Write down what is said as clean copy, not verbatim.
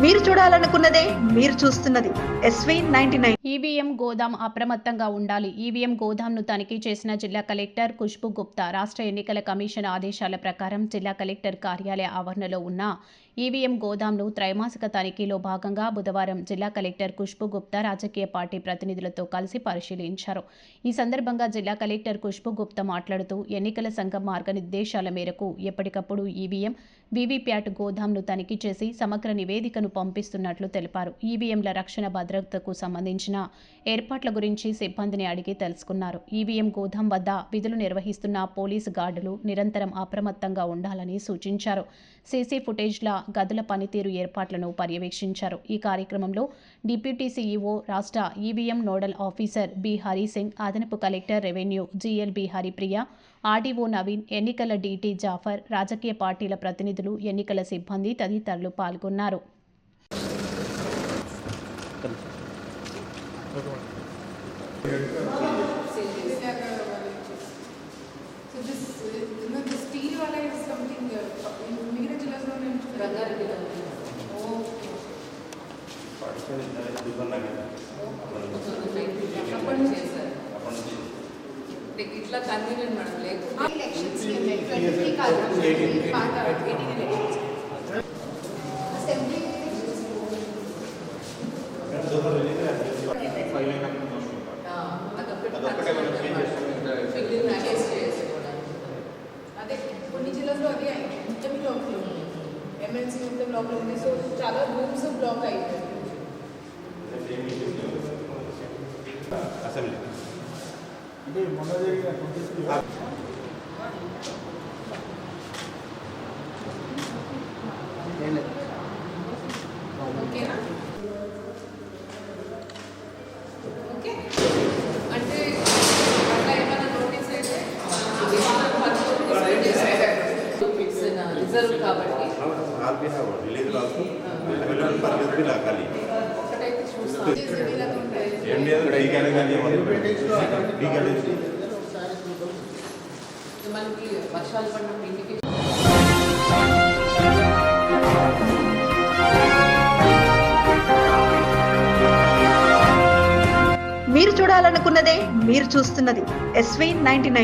మీరు చూడాలనుకున్నదే మీరు చూస్తున్నది SV99. ఈవీఎం గోదాం అప్రమత్తంగా ఉండాలి. ఈవీఎం గోదాంను తనిఖీ చేసిన జిల్లా కలెక్టర్ ఖుష్బూ గుప్తా రాష్ట్ర ఎన్నికల కమిషన్ ఆదేశాల ప్రకారం జిల్లా కలెక్టర్ కార్యాలయ ఆవరణలో ఉన్న ఈవీఎం గోదాంను త్రైమాసిక తనిఖీలో భాగంగా బుధవారం జిల్లా కలెక్టర్ ఖుష్బూ గుప్తా రాజకీయ పార్టీ ప్రతినిధులతో కలిసి పరిశీలించారు. ఈ సందర్భంగా జిల్లా కలెక్టర్ ఖుష్బూ గుప్తా మాట్లాడుతూ ఎన్నికల సంఘం మార్గనిర్దేశాల మేరకు ఎప్పటికప్పుడు ఈవీఎం వీవీప్యాట్ గోదాంను తనిఖీ చేసి సమగ్ర నివేదికను పంపిస్తున్నట్లు తెలిపారు. ఈవీఎంల రక్షణ భద్రతకు సంబంధించిన ఏర్పాట్ల గురించి సిబ్బందిని అడిగి తెలుసుకున్నారు. ఈవీఎం గోదాం వద్ద విధులు నిర్వహిస్తున్న పోలీసు గార్డులు నిరంతరం అప్రమత్తంగా ఉండాలని సూచించారు. సీసీ ఫుటేజ్ల గదుల పనితీరు ఏర్పాట్లను పర్యవేక్షించారు. ఈ కార్యక్రమంలో డిప్యూటీ సీఈఓ, రాష్ట్ర EVM nodal officer B Harisingh, అదనపు collector revenue GLB Haripriya, RDO Naveen, ఎన్నికల డీటీ జాఫర్, రాజకీయ పార్టీల ప్రతినిధులు, ఎన్నికల సిబ్బంది తదితరులు పాల్గొన్నారు. ఇట్లా కన్వీనియంట్ మేడం లేకపోతే అదే కొన్ని జిల్లాలో అది మొత్తం బ్లాక్ ఎమ్మెల్సీ మొత్తం బ్లాక్ ఉంది. సో చాలా రూమ్స్ బ్లాక్ అయిపోయింది. అంటే మొన్న జరిగిన ఓకేనా? ఓకే అంటే అట్లా ఏమైనా నోటీస్ అయితే రిజర్వ్ కాబట్టి ఒక్కటైతే చూస్తాం. మనకి వర్షాలు పడినప్పుడు ఇంటికి మీరు చూడాలనుకున్నదే మీరు చూస్తున్నది SV99.